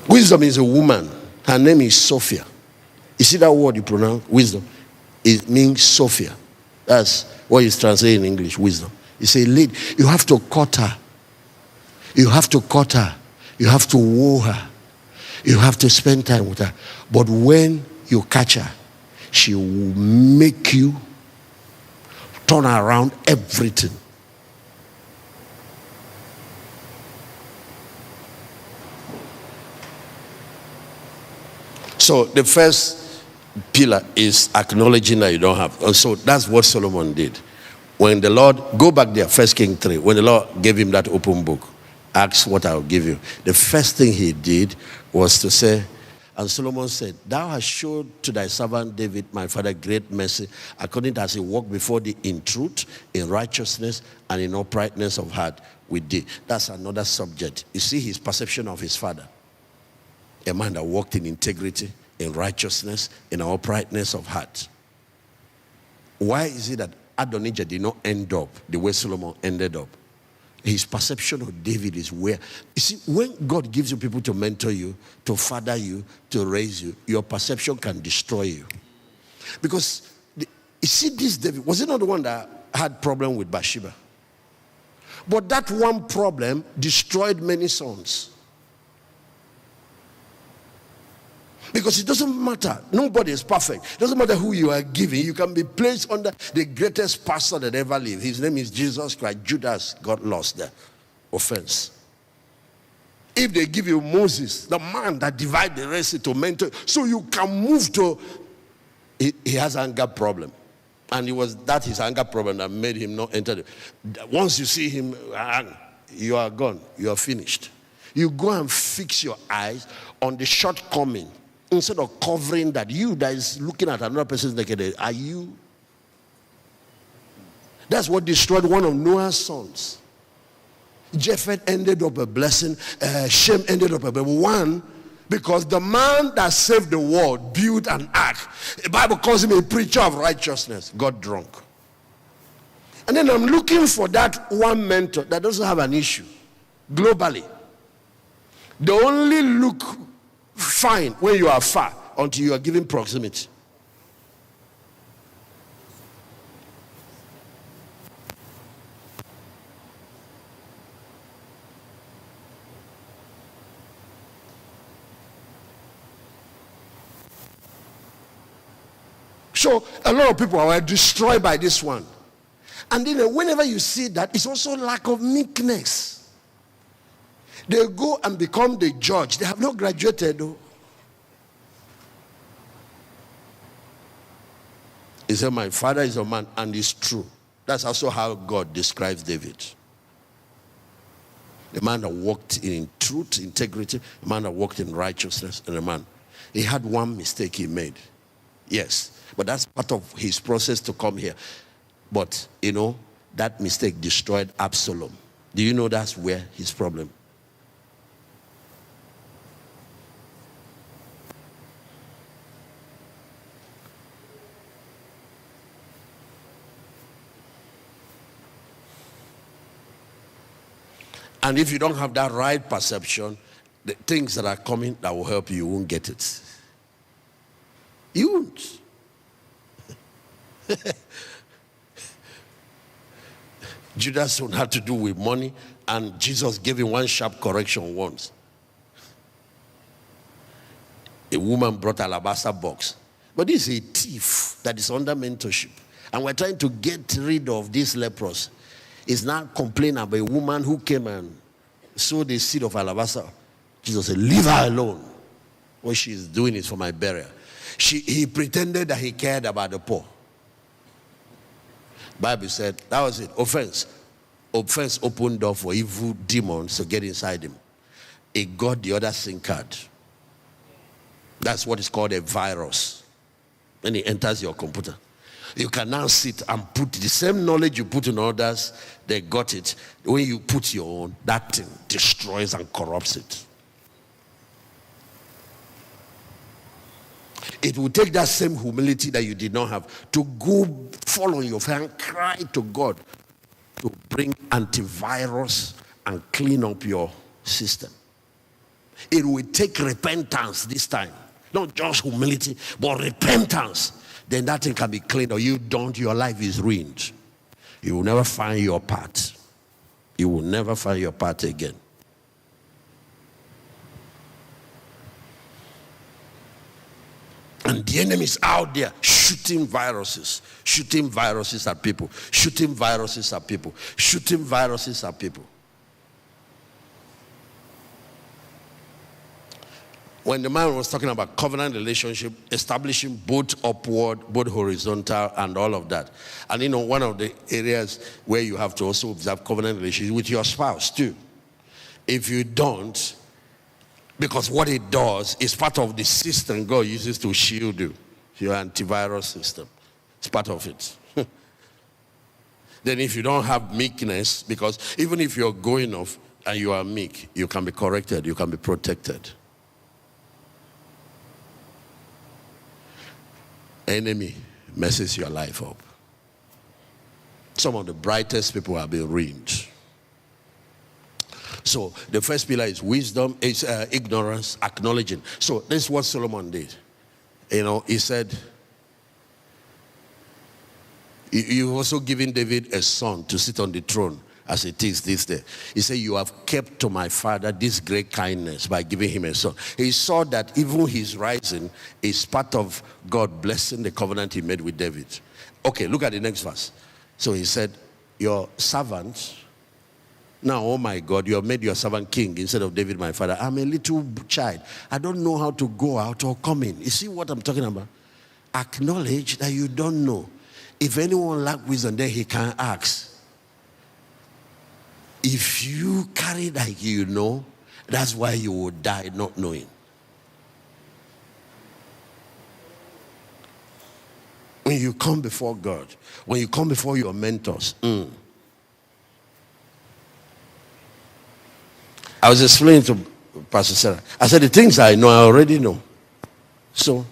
Wisdom is a woman. Her name is Sophia. You see that word you pronounce, wisdom? It means Sophia. That's what is translated in English, wisdom. You say, lead. You have to court her. You have to court her. You have to woo her. You have to spend time with her. But when you catch her, she will make you turn around everything. So the first pillar is acknowledging that you don't have. And so that's what Solomon did. When the Lord, go back there, 1 King 3, when the Lord gave him that open book, ask what I will give you. The first thing he did was to say, and Solomon said, thou hast showed to thy servant David, my father, great mercy, according to as he walked before thee in truth, in righteousness, and in uprightness of heart with thee. That's another subject. You see his perception of his father. A man that walked in integrity, in righteousness, in uprightness of heart. Why is it that Adonijah did not end up the way Solomon ended up? His perception of David is where, you see, when God gives you people to mentor you, to father you, to raise you, your perception can destroy you. Because, you see, this David, was it not the one that had problem with Bathsheba? But that one problem destroyed many sons. Because it doesn't matter. Nobody is perfect. It doesn't matter who you are giving. You can be placed under the greatest pastor that ever lived. His name is Jesus Christ. Judas got lost there. Offense. If they give you Moses, the man that divided the Red Sea to mentor, so you can move to, he has anger problem. And it was that his anger problem that made him not enter. Once you see him, you are gone. You are finished. You go and fix your eyes on the shortcoming. Instead of covering that, you that is looking at another person's nakedness, are you? That's what destroyed one of Noah's sons. Japheth ended up a blessing. Shem ended up a blessing. One, because the man that saved the world built an ark. The Bible calls him a preacher of righteousness. Got drunk. And then I'm looking for that one mentor that doesn't have an issue. Globally. They only look fine when you are far until you are given proximity. So a lot of people are destroyed by this one. And then whenever you see that, it's also lack of meekness. They go and become the judge. They have not graduated though. He said, my father is a man, and it's true. That's also how God describes David. The man that walked in truth, integrity, the man that walked in righteousness, and the man. He had one mistake he made. Yes, but that's part of his process to come here. But, you know, that mistake destroyed Absalom. Do you know that's where his problem? And if you don't have that right perception, the things that are coming that will help you, you won't get it. You won't. Judas had to do with money, and Jesus gave him one sharp correction once. A woman brought an alabaster box. But this is a thief that is under mentorship. And we're trying to get rid of this leprosy. Is now complaining about a woman who came and sowed the seed of alabaster. Jesus said, leave her alone. What she's doing is for my burial. He pretended that he cared about the poor. Bible said, that was it. Offense. Offense opened door for evil demons to get inside him. It got the other SIM card. That's what is called a virus. When it enters your computer. You can now sit and put the same knowledge you put in others, they got it. When you put your own, that thing destroys and corrupts it. It will take that same humility that you did not have to go fall on your face and cry to God to bring antivirus and clean up your system. It will take repentance this time. Not just humility, but repentance. Then that thing can be cleaned. Or you don't, your life is ruined. You will never find your part. You will never find your part again. And the enemy is out there shooting viruses at people, shooting viruses at people, shooting viruses at people. When the man was talking about covenant relationship, establishing both upward, both horizontal, and all of that. And one of the areas where you have to also observe covenant relationship with your spouse too. If you don't, because what it does is part of the system God uses to shield you, your antivirus system. It's part of it. Then if you don't have meekness, because even if you're going off and you are meek, you can be corrected, you can be protected. Enemy messes your life up. Some of the brightest people have been ruined. So the first pillar is wisdom, is ignorance, acknowledging. So this is what Solomon did. He said, you also given David a son to sit on the throne as it is this day. He said, you have kept to my father this great kindness by giving him a son. He saw that even his rising is part of God blessing the covenant he made with David. Okay, look at the next verse. So he said, your servant, now, oh my God, you have made your servant king instead of David my father. I'm a little child. I don't know how to go out or come in. You see what I'm talking about? Acknowledge that you don't know. If anyone lacks wisdom, then he can ask. If you carry like you know, that's why you will die not knowing. When you come before God, when you come before your mentors, I was explaining to Pastor Sarah. I said, the things I know, I already know. So,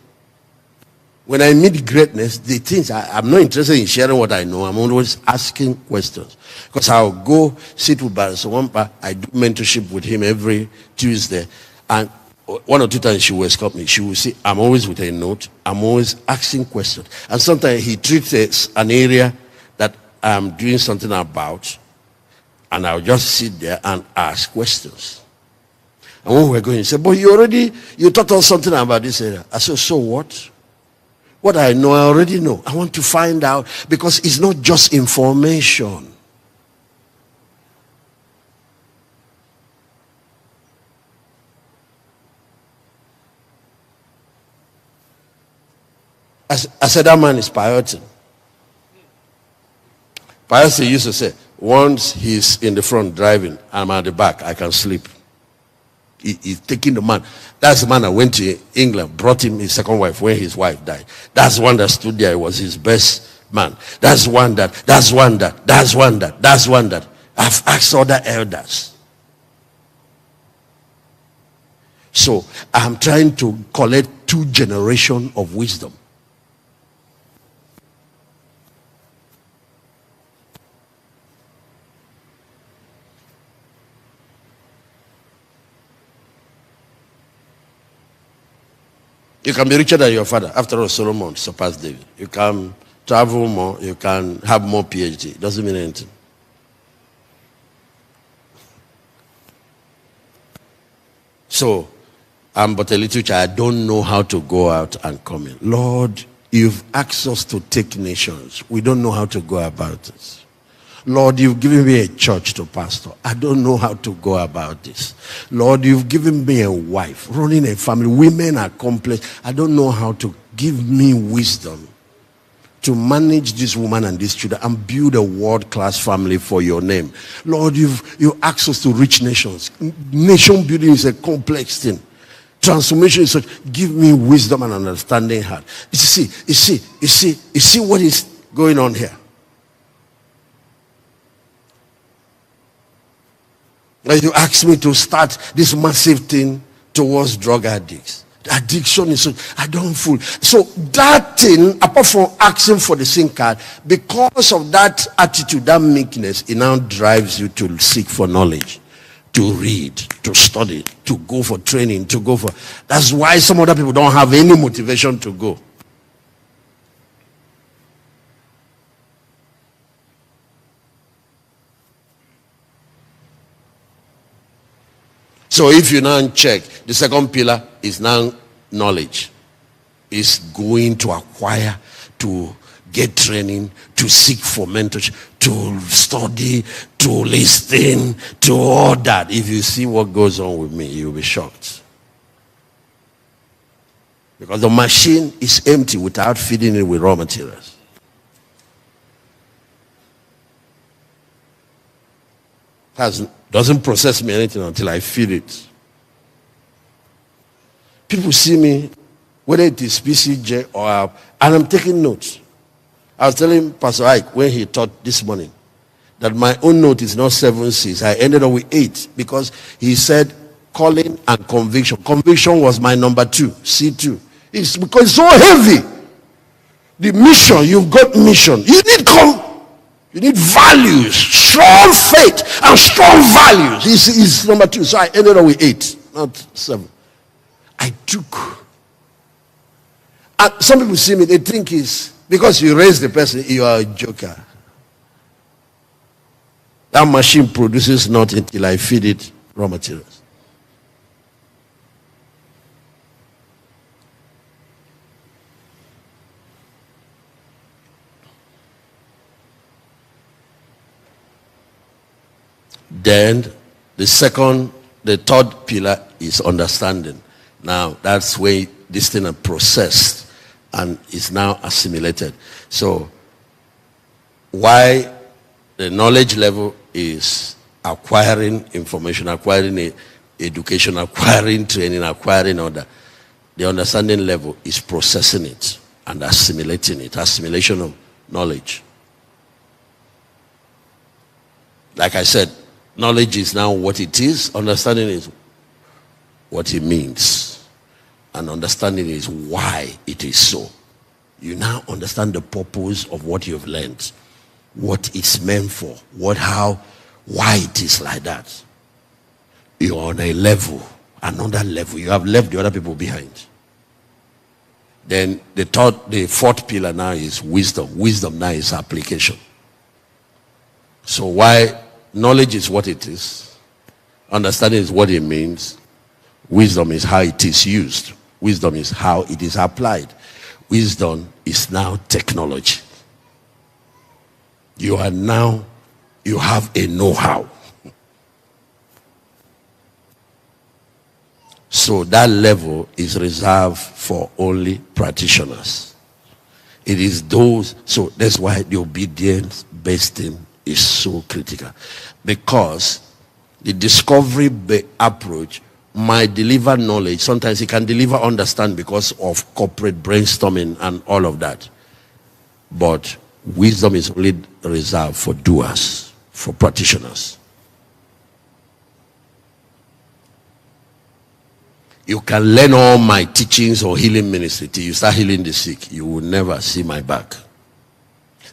when I meet greatness, the things, I'm not interested in sharing what I know. I'm always asking questions. Because I'll go sit with Pastor Wampa. I do mentorship with him every Tuesday. And one or two times she will escort me. She will say, I'm always with a note. I'm always asking questions. And sometimes he treats an area that I'm doing something about. And I'll just sit there and ask questions. And when we're going, he said, but you taught us something about this area. I said, so what? What I know, I already know. I want to find out, because it's not just information. I said, that man is pirating. Piracy used to say, once he's in the front driving, I'm at the back, I can sleep. He's taking the man. That's the man that went to England, brought him his second wife when his wife died. That's the one that stood there. It was his best man. That's one that. I've asked other elders. So I'm trying to collect 2 generations of wisdom. You can be richer than your father. After all, Solomon surpassed David. You can travel more. You can have more PhD. It doesn't mean anything. So, I'm but a little child. I don't know how to go out and come in. Lord, you've asked us to take nations. We don't know how to go about it. Lord, you've given me a church to pastor. I don't know how to go about this. Lord, you've given me a wife, running a family. Women are complex. I don't know how to. Give me wisdom to manage this woman and these children and build a world-class family for your name. Lord, you asked us to reach nations. Nation building is a complex thing. Transformation is such. Give me wisdom and understanding heart. You see what is going on here? You asked me to start this massive thing towards drug addicts. Addiction is so, I don't fool. So that thing, apart from asking for the SIM card, because of that attitude, that meekness, it now drives you to seek for knowledge, to read, to study, to go for training, to go for... That's why some other people don't have any motivation to go. So if you now check, the second pillar is now knowledge. Is going to acquire, to get training, to seek for mentorship, to study, to listen, to all that. If you see what goes on with me, you'll be shocked. Because the machine is empty without feeding it with raw materials. Doesn't process me anything until I feed it. People see me, whether it is PCJ or... And I'm taking notes. I was telling Pastor Ike when he taught this morning that my own note is not 7 C's. I ended up with 8 because he said calling and conviction. Conviction was my number 2, C2. It's because it's so heavy. The mission, you've got mission. You need values, strong faith and strong values. It's number 2. So I ended up with 8, not 7. I took... And some people see me, they think it's because you raise the person, you are a joker. That machine produces not until I feed it raw materials. Then the third pillar is understanding. Now that's where this thing is processed and is now assimilated. So why the knowledge level is acquiring information, acquiring education, acquiring training, acquiring order. The understanding level is processing it and assimilating it. Assimilation of knowledge. Like I said, knowledge is now what it is. Understanding is what it means. And understanding is why it is so. You now understand the purpose of what you've learned. What it's meant for. Why it is like that. You're on a level. Another level. You have left the other people behind. Then the fourth pillar now is wisdom. Wisdom now is application. So why knowledge is what it is. Understanding is what it means. Wisdom is how it is used. Wisdom is how it is applied. Wisdom is now technology. You have a know-how. So that level is reserved for only practitioners. It is those, so that's why the obedience-based thing is so critical. Because the discovery approach might deliver knowledge. Sometimes it can deliver understanding because of corporate brainstorming and all of that. But wisdom is only reserved for doers, for practitioners. You can learn all my teachings or healing ministry till you start healing the sick. You will never see my back.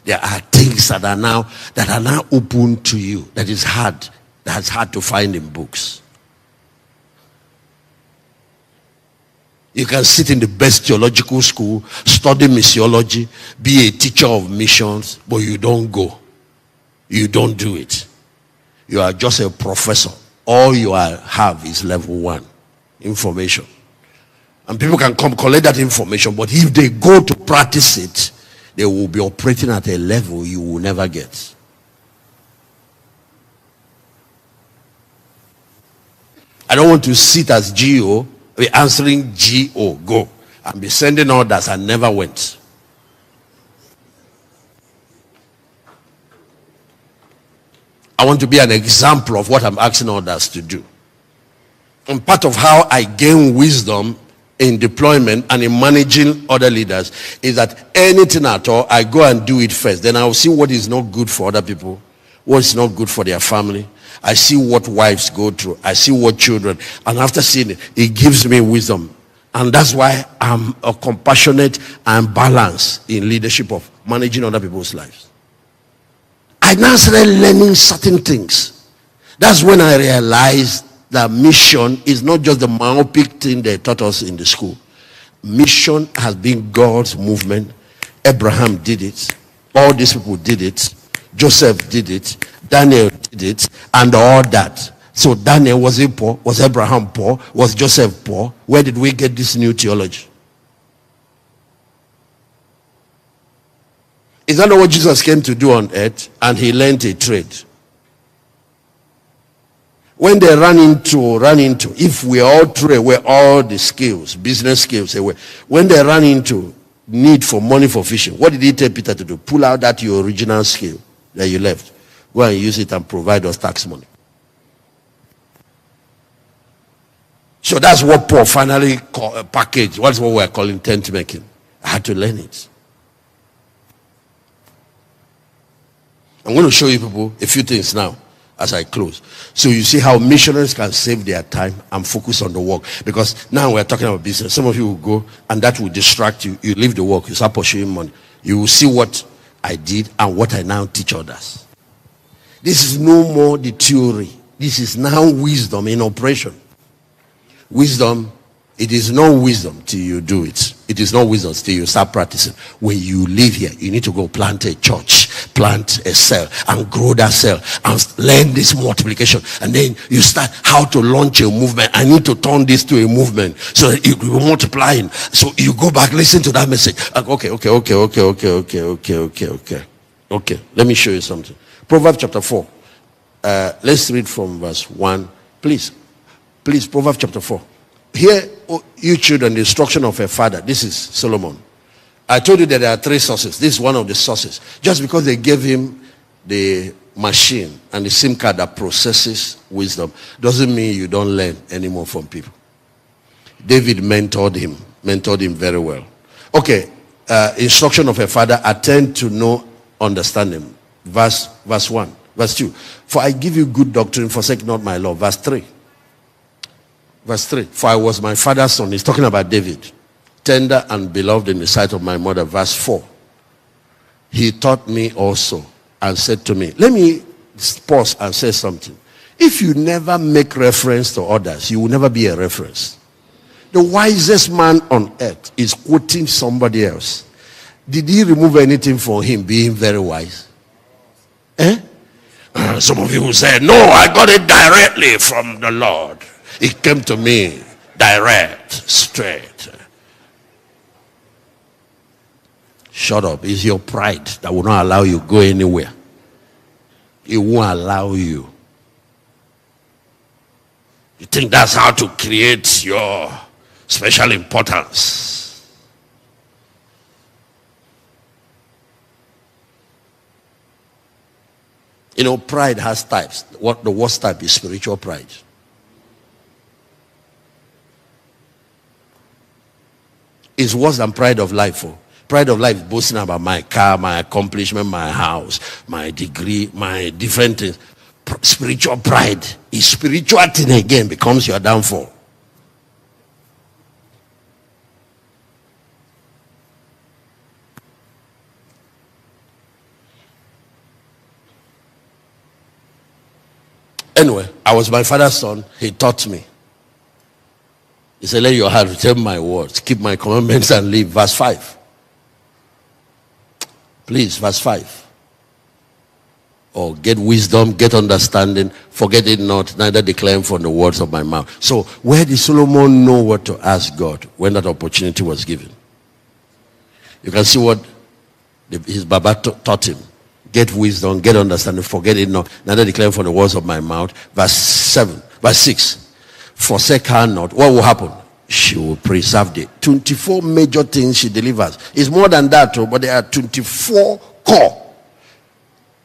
There are things that are now open to you that's hard to find in books. You can sit in the best theological school, study missiology, be a teacher of missions, but you don't go. You don't do it. You are just a professor. All you have is level 1 information. And people can come collect that information, but if they go to practice it, they will be operating at a level you will never get. I don't want to sit as GO, be answering GO, go, and be sending orders and never went. I want to be an example of what I'm asking others to do. And part of how I gain wisdom in deployment and in managing other leaders is that anything at all, I go and do it first. Then I'll see what is not good for other people, what is not good for their family. I see what wives go through. I see what children. And after seeing it, it gives me wisdom. And that's why I'm a compassionate and balanced in leadership of managing other people's lives. I now started learning certain things That's when I realized that mission is not just the myopic thing they taught us in the school. Mission has been God's movement. Abraham did it. All these people did it. Joseph did it. Daniel did it. And all that. So Daniel, was he poor? Was Abraham poor? Was Joseph poor? Where did we get this new theology? Is that not what Jesus came to do on earth? And he learned a trade. When they run into, if we all throw away all the skills, business skills away, when they run into need for money for fishing, what did he tell Peter to do? Pull out that your original skill that you left. Go and use it and provide us tax money. So that's what Paul finally packaged. What's what we're calling tent making. I had to learn it. I'm going to show you people a few things now as I close. So you see how missionaries can save their time and focus on the work. Because now we're talking about business. Some of you will go and that will distract you. You leave the work. You start pursuing money. You will see what I did and what I now teach others. This is no more the theory. This is now wisdom in operation. Wisdom, it is not wisdom till you do it. It is not wisdom till you start practicing. When you live here, you need to go plant a church, plant a cell, and grow that cell, and learn this multiplication. And then you start how to launch a movement. I need to turn this to a movement so that you will multiplying. So you go back, listen to that message. Okay. Okay, let me show you something. Proverbs chapter 4. Let's read from verse 1. Please, Proverbs chapter 4. Here, you children, the instruction of a father. This is Solomon. I told you that there are 3 sources. This is one of the sources. Just because they gave him the machine and the SIM card that processes wisdom doesn't mean you don't learn anymore from people. David mentored him very well. Okay, instruction of a father, attend to know understanding. Verse 1. Verse 2. For I give you good doctrine, forsake not my law. Verse 3. Verse 3. For I was my father's son. He's talking about David. Tender and beloved in the sight of my mother. Verse 4. He taught me also and said to me. Let me pause and say something. If you never make reference to others, you will never be a reference. The wisest man on earth is quoting somebody else. Did he remove anything from him being very wise? Some of you will say, no, I got it directly from the Lord. It came to me direct, straight. Shut up. It's your pride that will not allow you to go anywhere. It won't allow you. You think that's how to create your special importance. You know, pride has types. What the worst type is spiritual pride. It's worse than pride of life. Pride of life is boasting about my car, my accomplishment, my house, my degree, my different things. Spiritual pride is spiritual thing again, becomes your downfall. Anyway, I was my father's son. He taught me. He said, let your heart retain my words, keep my commandments and live. Verse 5. Please, verse 5. Oh, get wisdom, get understanding, forget it not, neither declare from the words of my mouth. So, where did Solomon know what to ask God when that opportunity was given? You can see what his Baba taught him. Get wisdom, get understanding, forget it not, neither declare from the words of my mouth. Verse 7, verse 6. Forsake her not. What will happen? She will preserve the 24 major things she delivers. It's more than that, but there are 24 core.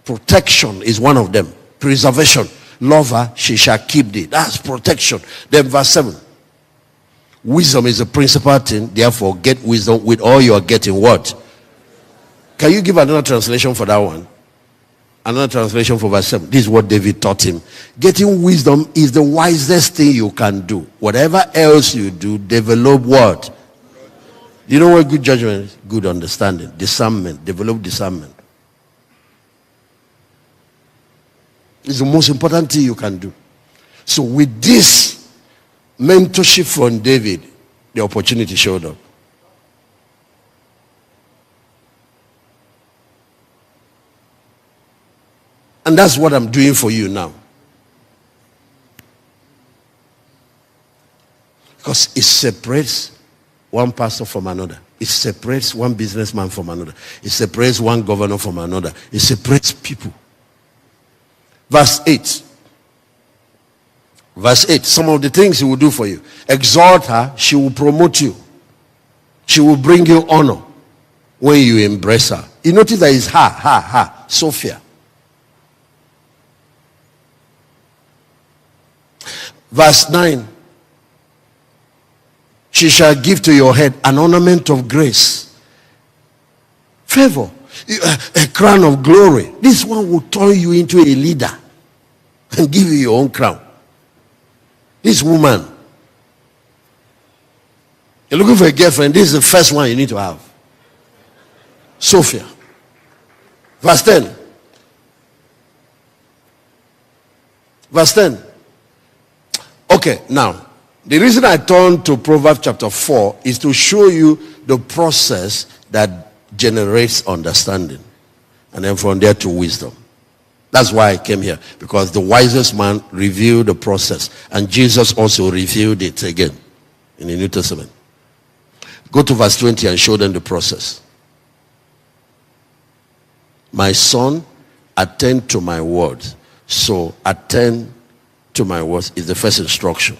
Protection is one of them. Preservation. Love her, she shall keep thee. That's protection. Then verse 7. Wisdom is a principal thing. Therefore, get wisdom with all you are getting. What? Can you give another translation for that one? Another translation for verse 7. This is what David taught him. Getting wisdom is the wisest thing you can do. Whatever else you do, develop what? You know what good judgment is? Good understanding. Discernment. Develop discernment. It's the most important thing you can do. So with this mentorship from David, the opportunity showed up. And that's what I'm doing for you now. Because it separates one pastor from another. It separates one businessman from another. It separates one governor from another. It separates people. Verse 8. Verse 8. Some of the things he will do for you. Exalt her, she will promote you. She will bring you honor when you embrace her. You notice that it's her, Sophia. Verse 9. She shall give to your head an ornament of grace, favor, a crown of glory. This one will turn you into a leader and give you your own crown. This woman, you're looking for a girlfriend, this is the first one you need to have. Sophia. Verse 10. Verse 10. Okay, now, the reason I turn to Proverbs chapter 4 is to show you the process that generates understanding. And then from there to wisdom. That's why I came here. Because the wisest man revealed the process. And Jesus also revealed it again in the New Testament. Go to verse 20 and show them the process. My son, attend to my words. So attend to my words is the first instruction.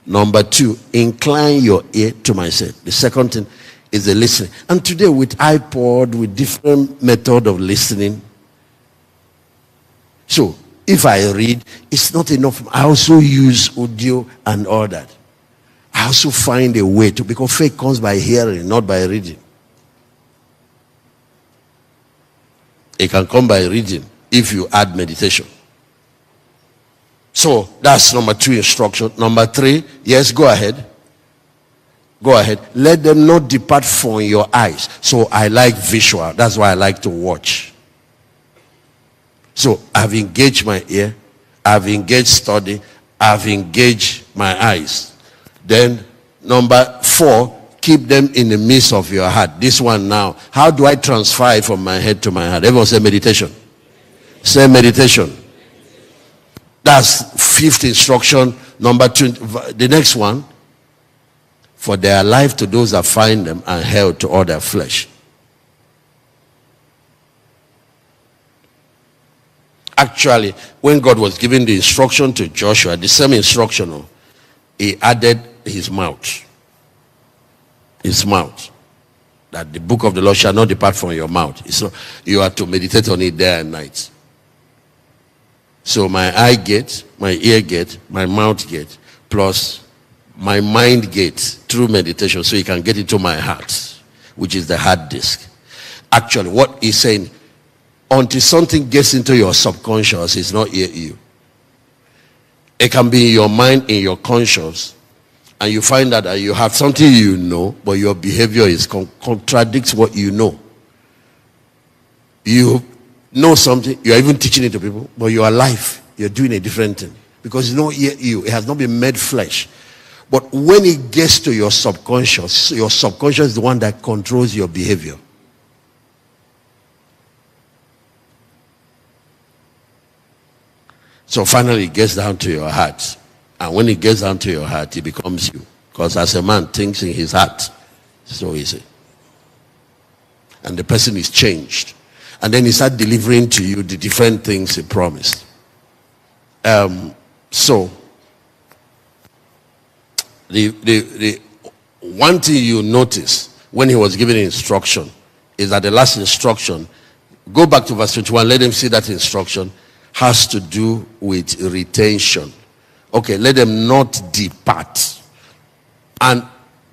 Number 2, incline your ear to my saying. The second thing is the listening. And today with iPod, with different method of listening. So if I read, it's not enough. I also use audio and all that. I also find a way to, because faith comes by hearing, not by reading. It can come by reading if you add meditation. So that's number 2 instruction. Number 3, yes, go ahead. Go ahead. Let them not depart from your eyes. So I like visual. That's why I like to watch. So I've engaged my ear. I've engaged study. I've engaged my eyes. Then number 4, keep them in the midst of your heart. This one now. How do I transfer it from my head to my heart? Everyone say meditation. Say meditation. That's 5th instruction. Number 2, the next one. For they are life to those that find them and hell to all their flesh. Actually, when God was giving the instruction to Joshua, the same instruction, he added his mouth. His mouth. That the book of the Lord shall not depart from your mouth. It's not, you are to meditate on it day and night. So my eye gate, my ear gate, my mouth gate, plus my mind gate through meditation, so you can get into my heart, which is the hard disk. Actually, what he's saying, until something gets into your subconscious, it's not yet you. It can be in your mind, in your conscious, and you find that you have something you know, but your behavior is contradicts what you know. You know something, you're even teaching it to people, but you are alive. You're doing a different thing. Because it's not yet you. It has not been made flesh. But when it gets to your subconscious is the one that controls your behavior. So finally it gets down to your heart. And when it gets down to your heart, it becomes you. Because as a man thinks in his heart, so is it. And the person is changed. And then he starts delivering to you the different things he promised. So, the one thing you notice when he was giving instruction is that the last instruction, go back to verse 21, let them see that instruction, has to do with retention. Okay, let them not depart. And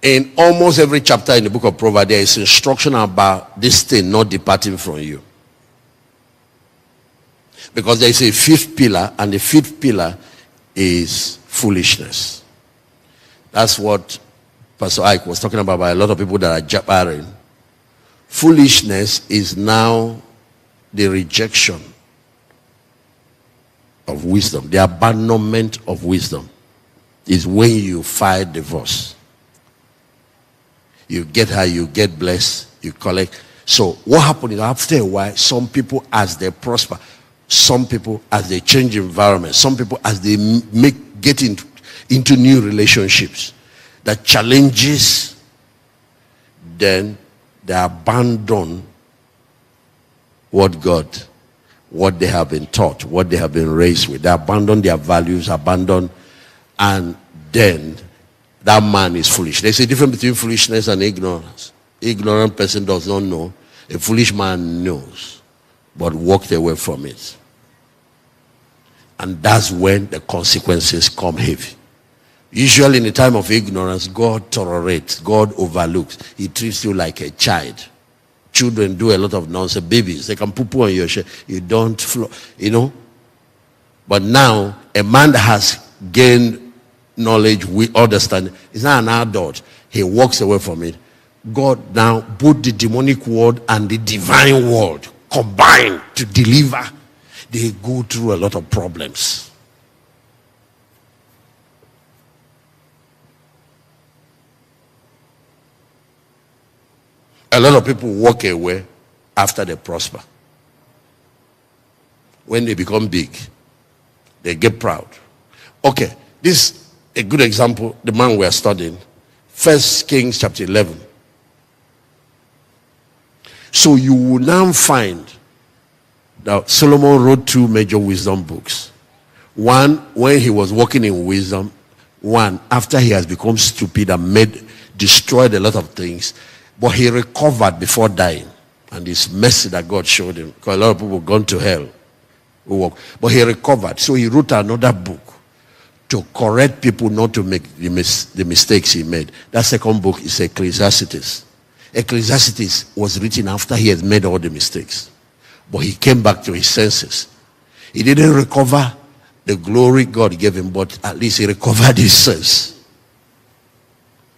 in almost every chapter in the book of Proverbs, there is instruction about this thing not departing from you. Because there is a 5th pillar, and the 5th pillar is foolishness. That's what Pastor Ike was talking about by a lot of people that are jabbering. Foolishness is now the rejection of wisdom, the abandonment of wisdom, is when you file divorce. You get her, you get blessed, you collect. So what happened is, after a while, some people, as they prosper, some people as they change environment, some people as they get into new relationships, that challenges, then they abandon what they have been taught, what they have been raised with. They abandon their values, and then that man is foolish. There's a difference between foolishness and ignorance. Ignorant person does not know. A foolish man knows, but walked away from it. And that's when the consequences come heavy. Usually in the time of ignorance, God tolerates, God overlooks. He treats you like a child. Children do a lot of nonsense. Babies, they can poo-poo on your shirt. You don't flow, But now, a man that has gained knowledge, we understand, is not an adult. He walks away from it. God now, both the demonic world and the divine world combine to deliver. They go through a lot of problems. A lot of people walk away after they prosper. When they become big, they get proud. Okay, this is a good example, the man we are studying. 1 Kings chapter 11. So you will now find that Solomon wrote 2 major wisdom books. One, when he was walking in wisdom. One, after he has become stupid and destroyed a lot of things. But he recovered before dying. And it's mercy that God showed him. Because a lot of people have gone to hell. But he recovered. So he wrote another book to correct people not to make the mistakes he made. That second book is Ecclesiastes. Ecclesiastes was written after he had made all the mistakes. But he came back to his senses. He didn't recover the glory God gave him, but at least he recovered his sense.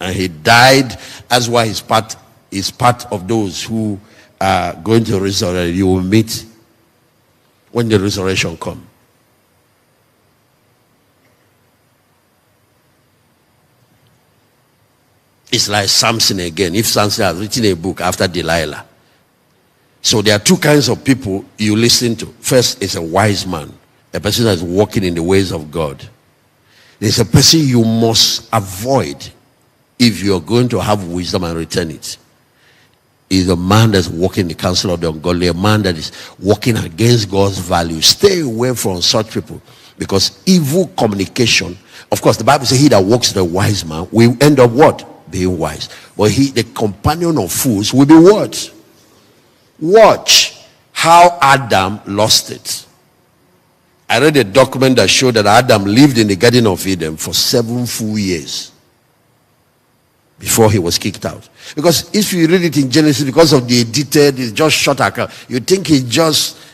And he died. That's why he's part of those who are going to resurrect. You will meet when the resurrection comes. It's like Samson again. If Samson has written a book after Delilah. So there are 2 kinds of people you listen to. First is a wise man, a person that is walking in the ways of God. There's a person you must avoid if you're going to have wisdom and return it. Is a man that's walking in the counsel of the ungodly, a man that is walking against God's values. Stay away from such people, because evil communication, of course, the Bible says he that walks the wise man will end up what? Being wise. But the companion of fools will be what? Watch how Adam lost it. I read a document that showed that Adam lived in the Garden of Eden for 7 full years before he was kicked out. Because if you read it in Genesis, because of the edited, it's just short account, you think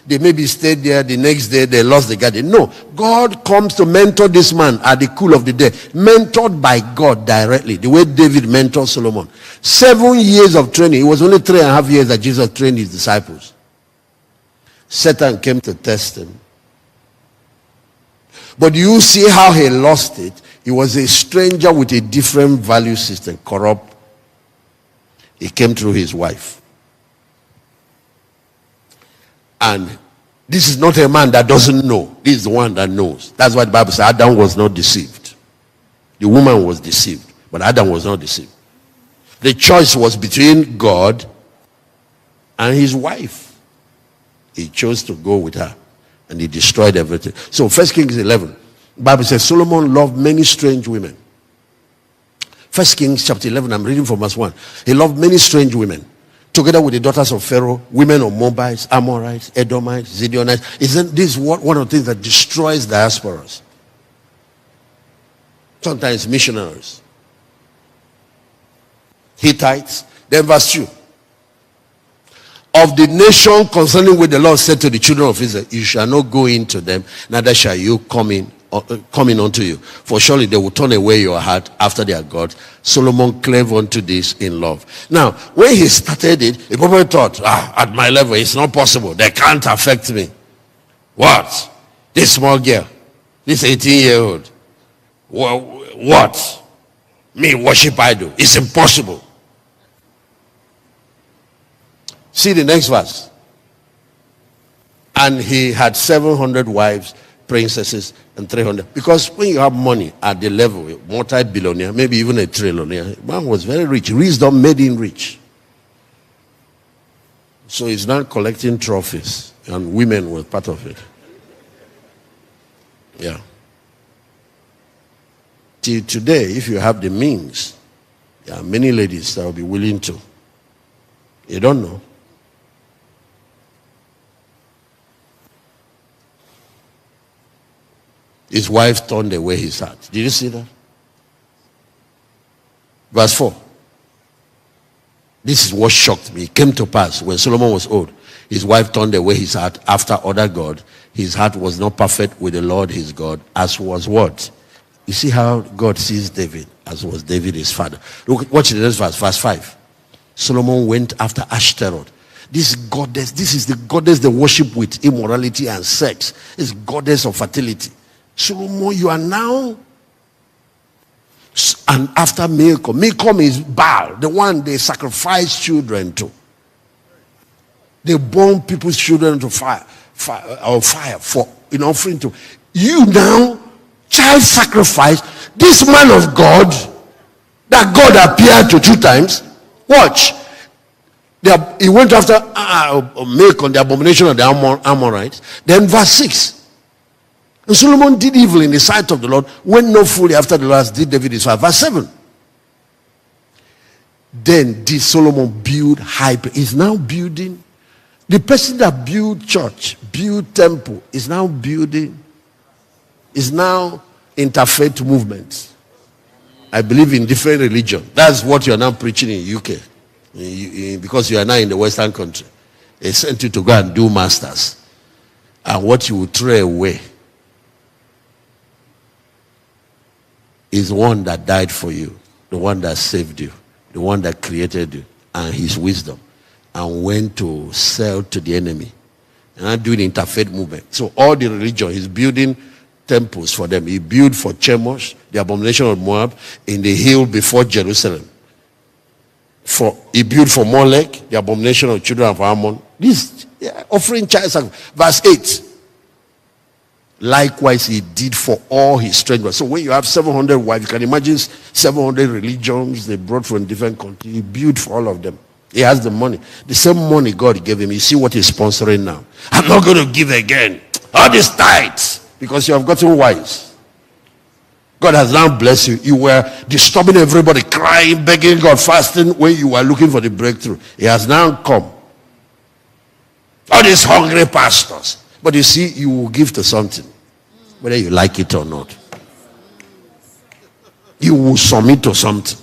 they maybe stayed there, the next day they lost the garden. No, God comes to mentor this man at the cool of the day, mentored by God directly, the way David mentored Solomon. 7 years of training. It was only 3.5 years that Jesus trained his disciples. Satan came to test him. But you see how he lost it. He was a stranger with a different value system, corrupt. He came through his wife. And this is not a man that doesn't know. This is the one that knows. That's why the Bible says Adam was not deceived. The woman was deceived, but Adam was not deceived. The choice was between God and his wife. He chose to go with her, and he destroyed everything. So 1 Kings 11, the Bible says Solomon loved many strange women. 1 Kings chapter 11, I'm reading from verse 1. He loved many strange women, together with the daughters of Pharaoh, women of Moabites, Amorites, Edomites, Zidonites. Isn't this one of the things that destroys diasporas? Sometimes missionaries. Hittites. Then verse 2. Of the nation concerning which the Lord said to the children of Israel, you shall not go into them, neither shall you come in unto you. For surely they will turn away your heart after their God. Solomon clave unto this in love. Now, when he started it, he probably thought, at my level, it's not possible. They can't affect me. What? This small girl, this 18-year-old, what? Me worship idol. It's impossible. See the next verse. And he had 700 wives, princesses, and 300. Because when you have money at the level, multi-billionaire, maybe even a trillionaire, man was very rich. Wisdom made him rich. So he's now collecting trophies, and women were part of it. Yeah. Till today, if you have the means, there are many ladies that will be willing to. You don't know. His wife turned away his heart. Did you see that? Verse 4. This is what shocked me. It came to pass when Solomon was old. His wife turned away his heart after other gods. His heart was not perfect with the Lord his God, as was what? You see how God sees David, as was David his father. Look, watch the next verse, verse 5. Solomon went after Ashtaroth. This goddess, this is the goddess they worship with immorality and sex. It's goddess of fertility. Solomon, you are now, and after Milcom. Milcom is Baal, the one they sacrifice children to. They burn people's children to fire for in offering to. You now, child sacrifice, this man of God, that God appeared to 2 times. Watch. He went after Milcom, the abomination of the Amorites. Then verse 6. And Solomon did evil in the sight of the Lord, went not fully after the Lord, did David his father. Verse 7. Then did Solomon build high place. He's now building. The person that built church, built temple, is now building, is now interfaith movement. I believe in different religion. That's what you are now preaching in UK. Because you are now in the Western country. They sent you to go and do masters. And what you will throw away is one that died for you, the one that saved you, the one that created you, and his wisdom, and went to sell to the enemy. And I'm doing interfaith movement. So all the religion, he's building temples for them. He built for Chemosh, the abomination of Moab, in the hill before Jerusalem. He built for Molech, the abomination of children of Ammon. This offering child sacrifice. Verse 8. Likewise, he did for all his strength. So when you have 700 wives, you can imagine 700 religions they brought from different countries. He built for all of them. He has the money. The same money God gave him. You see what he's sponsoring now. I'm not going to give again. All these tithes. Because you have gotten wise. God has now blessed you. You were disturbing everybody, crying, begging God, fasting when you were looking for the breakthrough. He has now come. All these hungry pastors. But you see, you will give to something, whether you like it or not. You will submit to something.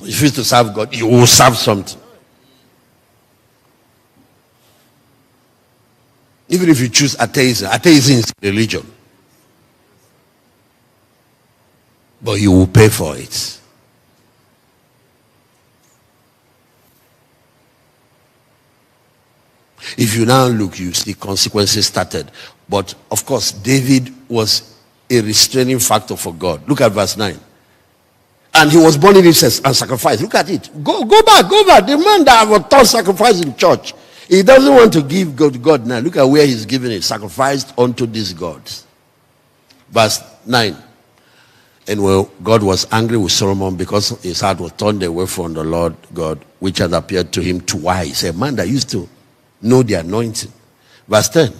If you to serve God, you will serve something. Even if you choose atheism is religion. But you will pay for it. If you now look, you see consequences started. But of course, David was a restraining factor for God. Look at verse 9. And he was burning incense and sacrifice. Look at it. Go back. The man that was taught sacrifice in church, he doesn't want to give God now. Look at where he's giving it. Sacrificed unto these gods. Verse 9. And well, God was angry with Solomon because his heart was turned away from the Lord God, which had appeared to him twice. A man that used to know the anointing. Verse 10.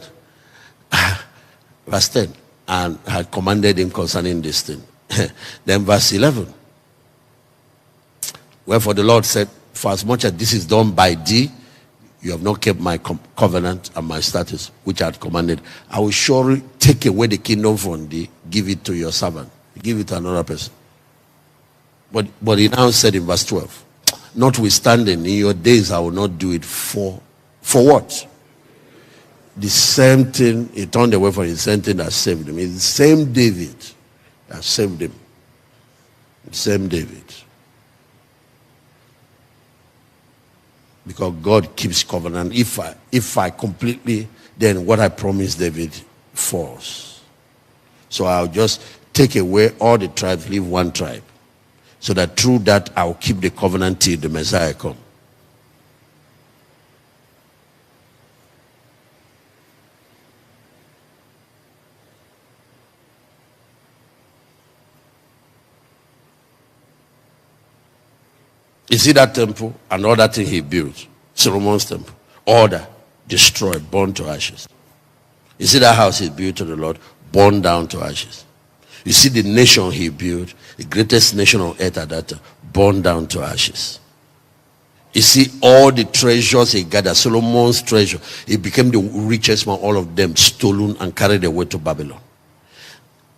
Verse 10. And had commanded him concerning this thing. Then verse 11. Wherefore the Lord said, for as much as this is done by thee, you have not kept my covenant and my statutes, which I had commanded. I will surely take away the kingdom from thee, give it to your servant. Give it to another person. But he now said in verse 12, notwithstanding, in your days I will not do it for what? The same thing, he turned away from the same thing that saved him. It's the same David that saved him. The same David. Because God keeps covenant. If I completely, then what I promised David falls. So I'll just take away all the tribes, leave one tribe. So that through that I'll keep the covenant till the Messiah comes. You see that temple and all that thing he built, Solomon's temple, order, destroyed, burned to ashes. You see that house he built to the Lord, burned down to ashes. You see the nation he built, the greatest nation on earth at that time, burned down to ashes. You see all the treasures he gathered, Solomon's treasure, he became the richest man, all of them stolen and carried away to Babylon.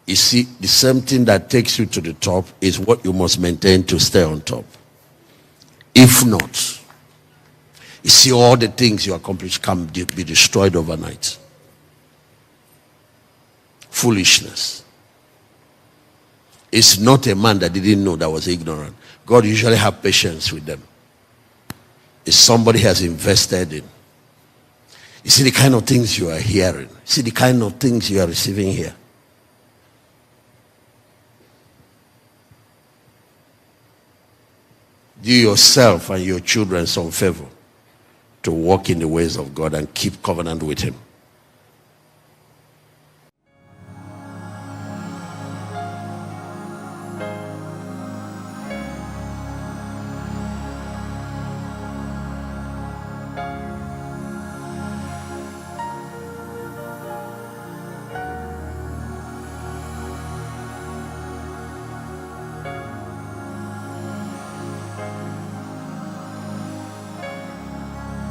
You see, the same thing that takes you to the top is what you must maintain to stay on top. If not, you see all the things you accomplish can be destroyed overnight. Foolishness. It's not a man that didn't know, that was ignorant. God usually has patience with them. It's somebody has invested in. You see the kind of things you are hearing. See the kind of things you are receiving here. Do yourself and your children some favor to walk in the ways of God and keep covenant with him.